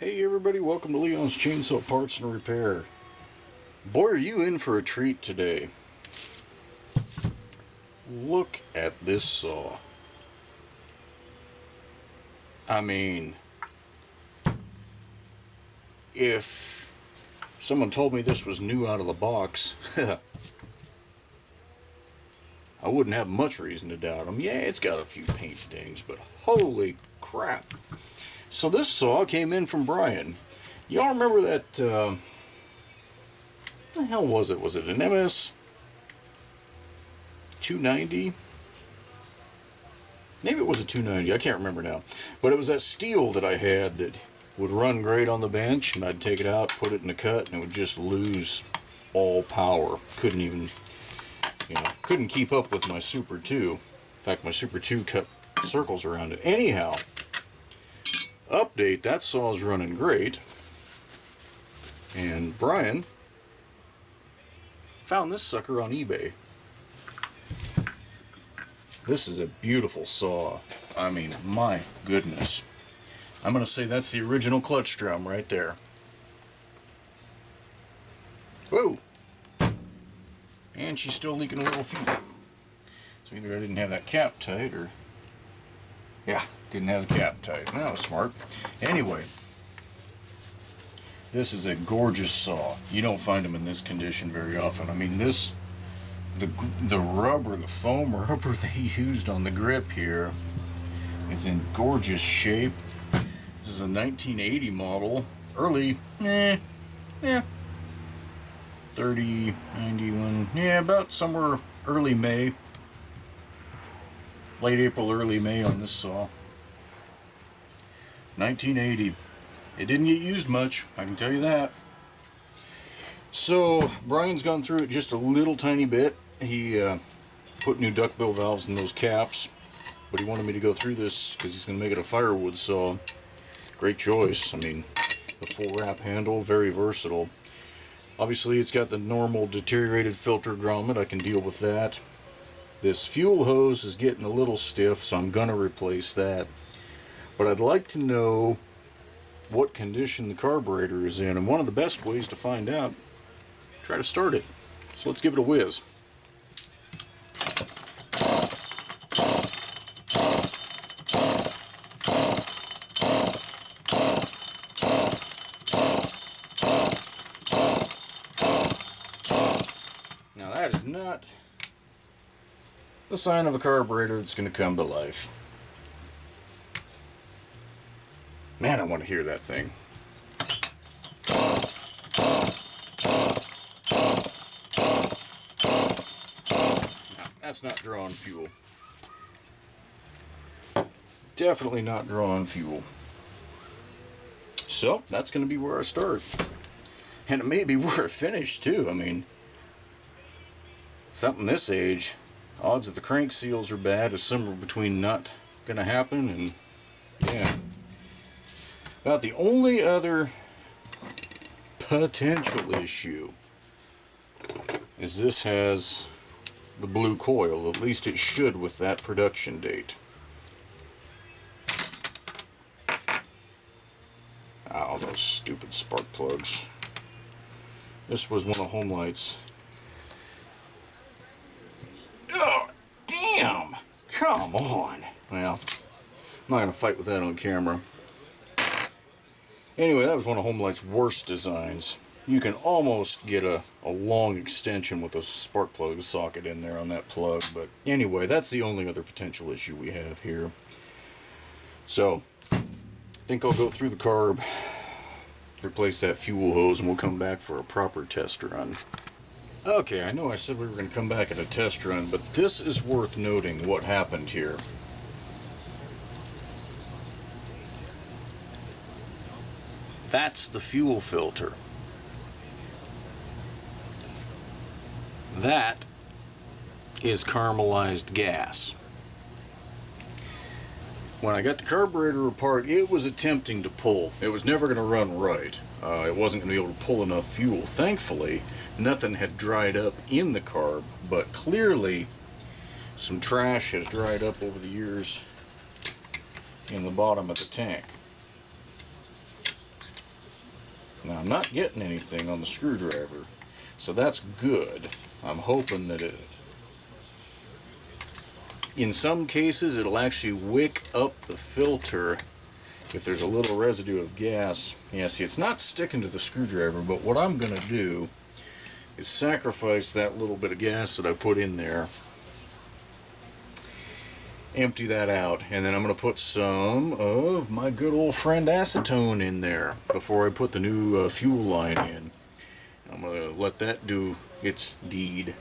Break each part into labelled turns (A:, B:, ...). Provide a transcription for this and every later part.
A: Hey everybody, welcome to Leon's Chainsaw Parts and Repair. Boy, are you in for a treat today. Look at this saw. I mean, if someone told me this was new out of the box, I wouldn't have much reason to doubt them. Yeah, it's got a few paint dings, but holy crap. So this saw came in from Bryan. Y'all remember that, what the hell was it? Was it an MS 290? Maybe it was a 290, I can't remember now. But it was that steel that I had that would run great on the bench, and I'd take it out, put it in a cut, and it would just lose all power. Couldn't even, couldn't keep up with my Super 2. In fact, my Super 2 cut circles around it. Anyhow, update, that saw's running great, and Bryan found this sucker on eBay. This is a beautiful saw. I mean, my goodness. I'm going to say that's the original clutch drum right there. Whoa! And she's still leaking a little fuel. So either I didn't have that cap tight, or yeah, didn't have the cap tight. That was smart. Anyway, this is a gorgeous saw. You don't find them in this condition very often. I mean, the rubber, the foam rubber they used on the grip here is in gorgeous shape. This is a 1980 model. Early, 30, 91, about somewhere early May. Late April, early May on this saw. 1980. It didn't get used much, I can tell you that. So, Bryan's gone through it just a little tiny bit. He put new duckbill valves in those caps, but he wanted me to go through this because he's going to make it a firewood saw. Great choice. I mean, the full wrap handle, very versatile. Obviously, it's got the normal deteriorated filter grommet. I can deal with that. This fuel hose is getting a little stiff, so I'm going to replace that. But I'd like to know what condition the carburetor is in, and one of the best ways to find out, try to start it. So let's give it a whiz. Now that is not the sign of a carburetor that's going to come to life. Man, I want to hear that thing. No, that's not drawing fuel. Definitely not drawing fuel. So, that's going to be where I start. And it may be where I finish, too. I mean, something this age, odds that the crank seals are bad is somewhere between not going to happen and, yeah. About the only other potential issue is this has the blue coil. At least it should with that production date. Oh, those stupid spark plugs. This was one of Homelight's. Oh, damn! Come on! Well, I'm not going to fight with that on camera. Anyway, that was one of Homelight's worst designs. You can almost get a long extension with a spark plug socket in there on that plug. But anyway, that's the only other potential issue we have here. So, I think I'll go through the carb, replace that fuel hose, and we'll come back for a proper test run. Okay, I know I said we were going to come back at a test run, but this is worth noting what happened here. That's the fuel filter. That is caramelized gas. When I got the carburetor apart, it was attempting to pull. It was never going to run right. It wasn't going to be able to pull enough fuel. Thankfully, nothing had dried up in the carb, but clearly some trash has dried up over the years in the bottom of the tank. Now, I'm not getting anything on the screwdriver, so that's good. I'm hoping that in some cases it'll actually wick up the filter if there's a little residue of gas. Yeah, see, it's not sticking to the screwdriver, but what I'm going to do is sacrifice that little bit of gas that I put in there, empty that out, and then I'm going to put some of my good old friend acetone in there before I put the new fuel line in. I'm going to let that do its deed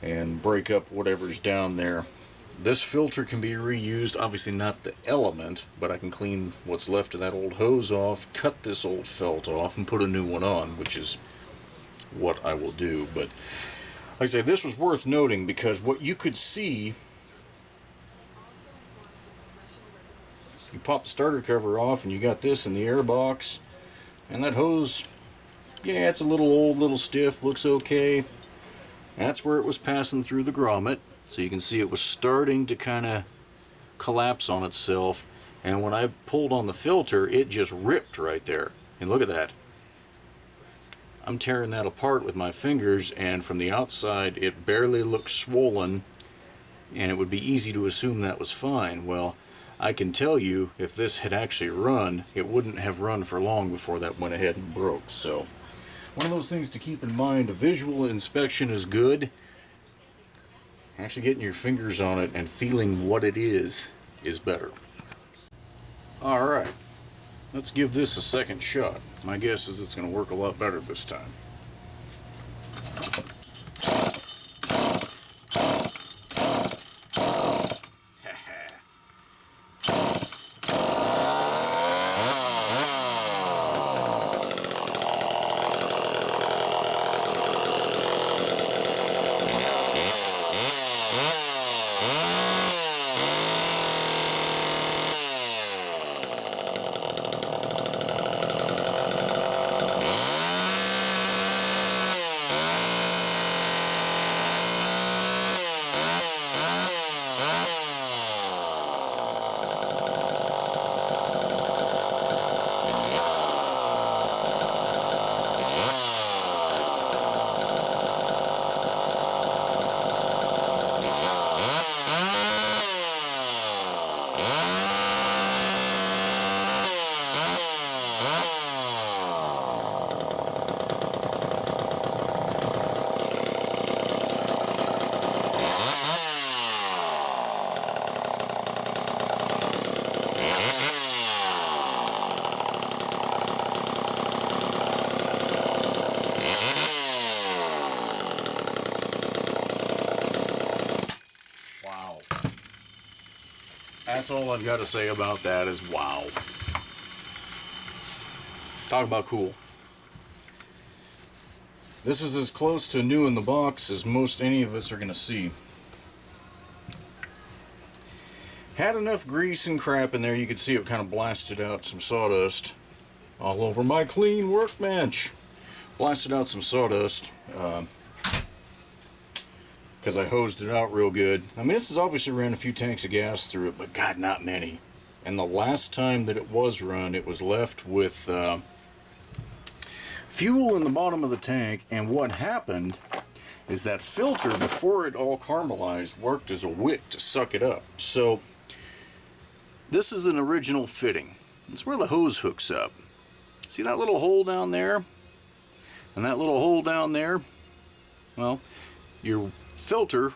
A: and break up whatever's down there. This filter can be reused, obviously not the element, but I can clean what's left of that old hose off, cut this old felt off, and put a new one on, which is what I will do. But like I say, this was worth noting because what you could see, you pop the starter cover off and you got this in the air box, and that hose, yeah, it's a little old, little stiff, looks okay. That's where it was passing through the grommet, so you can see it was starting to kind of collapse on itself, and when I pulled on the filter, it just ripped right there. And look at that. I'm tearing that apart with my fingers, and from the outside it barely looks swollen, and it would be easy to assume that was fine. Well, I can tell you, if this had actually run, it wouldn't have run for long before that went ahead and broke. So one of those things to keep in mind. A visual inspection is good. Actually getting your fingers on it and feeling what it is better. Alright, let's give this a second shot. My guess is it's going to work a lot better this time. That's all I've got to say about that is wow. Talk about cool. This is as close to new in the box as most any of us are going to see. Had enough grease and crap in there, you could see it kind of blasted out some sawdust all over my clean workbench. Blasted out some sawdust because I hosed it out real good. I mean, this has obviously ran a few tanks of gas through it, but God, not many. And the last time that it was run, it was left with fuel in the bottom of the tank, and what happened is that filter, before it all caramelized, worked as a wick to suck it up. So this is an original fitting. It's where the hose hooks up. See that little hole down there? And that little hole down there? Well, your filter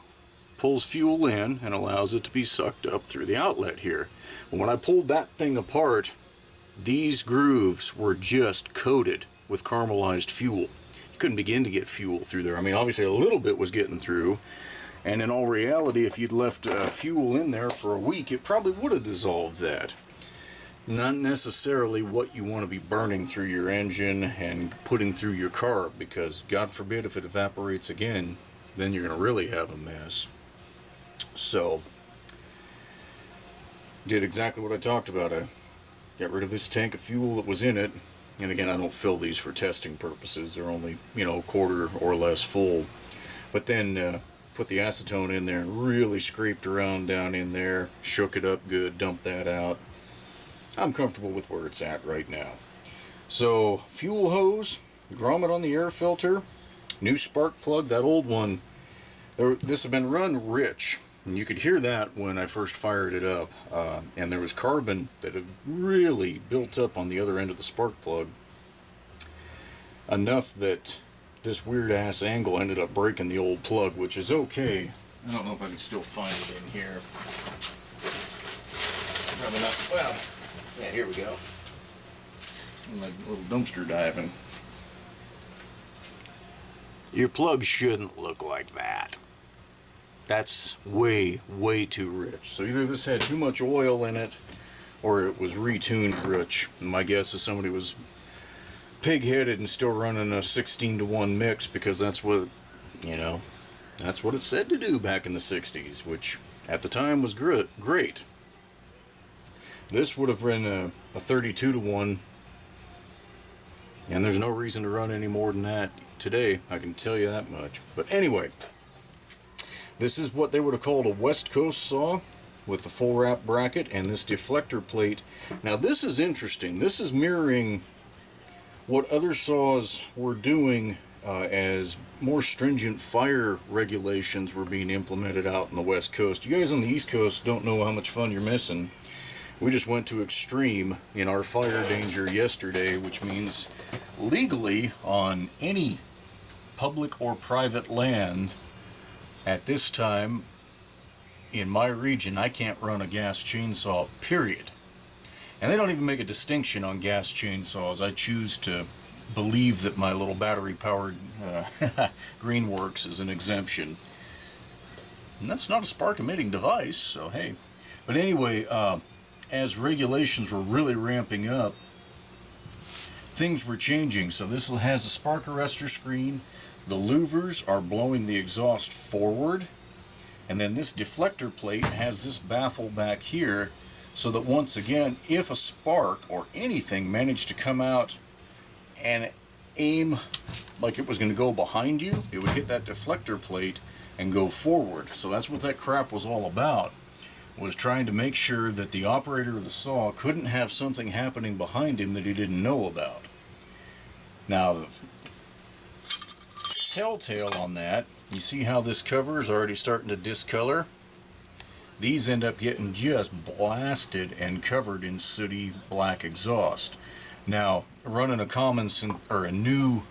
A: pulls fuel in and allows it to be sucked up through the outlet here. When I pulled that thing apart, these grooves were just coated with caramelized fuel. You couldn't begin to get fuel through there. I mean, obviously a little bit was getting through, and in all reality, if you'd left fuel in there for a week, it probably would have dissolved that. Not necessarily what you want to be burning through your engine and putting through your carb, because God forbid if it evaporates again, then you're going to really have a mess. So, did exactly what I talked about. I got rid of this tank of fuel that was in it, and again, I don't fill these for testing purposes. They're only, a quarter or less full. But then put the acetone in there and really scraped around down in there, shook it up good, dumped that out. I'm comfortable with where it's at right now. So, fuel hose, grommet on the air filter, new spark plug. That old one, this has been run rich, and you could hear that when I first fired it up. And there was carbon that had really built up on the other end of the spark plug, enough that this weird ass angle ended up breaking the old plug, which is okay. I don't know if I can still find it in here. Probably not. Well, yeah, here we go. I'm like a little dumpster diving. Your plug shouldn't look like that. That's way, way too rich. So either this had too much oil in it, or it was retuned rich. And my guess is somebody was pig-headed and still running a 16-to-1 mix, because that's what, you know, that's what it said to do back in the 60s, which at the time was great. This would have run a 32-to-1, and there's no reason to run any more than that today, I can tell you that much. But anyway, this is what they would have called a West Coast saw with the full wrap bracket and this deflector plate. Now this is interesting. This is mirroring what other saws were doing as more stringent fire regulations were being implemented out in the West Coast. You guys on the East Coast don't know how much fun you're missing. We just went to extreme in our fire danger yesterday, which means legally on any public or private land at this time in my region, I can't run a gas chainsaw, period. And they don't even make a distinction on gas chainsaws. I choose to believe that my little battery-powered Greenworks is an exemption. And that's not a spark-emitting device, so hey. But anyway, as regulations were really ramping up, things were changing. So this has a spark arrestor screen. The louvers are blowing the exhaust forward. And then this deflector plate has this baffle back here, so that once again, if a spark or anything managed to come out and aim like it was going to go behind you, it would hit that deflector plate and go forward. So that's what that crap was all about, was trying to make sure that the operator of the saw couldn't have something happening behind him that he didn't know about. Now, the telltale on that, you see how this cover is already starting to discolor? These end up getting just blasted and covered in sooty black exhaust. Now, running a new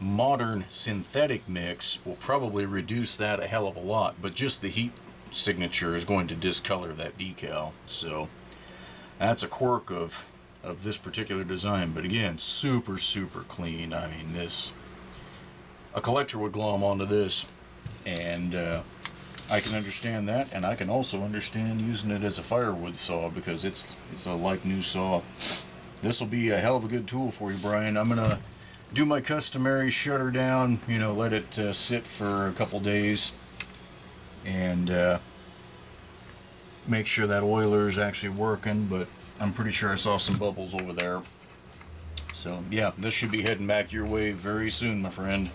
A: modern synthetic mix will probably reduce that a hell of a lot, but just the heat signature is going to discolor that decal. So that's a quirk of this particular design, but again, super clean. I mean, a collector would glom onto this, and I can understand that, and I can also understand using it as a firewood saw, because it's a like new saw. This will be a hell of a good tool for you, Brian. I'm gonna do my customary shut her down, let it sit for a couple days, and make sure that oiler is actually working. But I'm pretty sure I saw some bubbles over there. So yeah, this should be heading back your way very soon, my friend.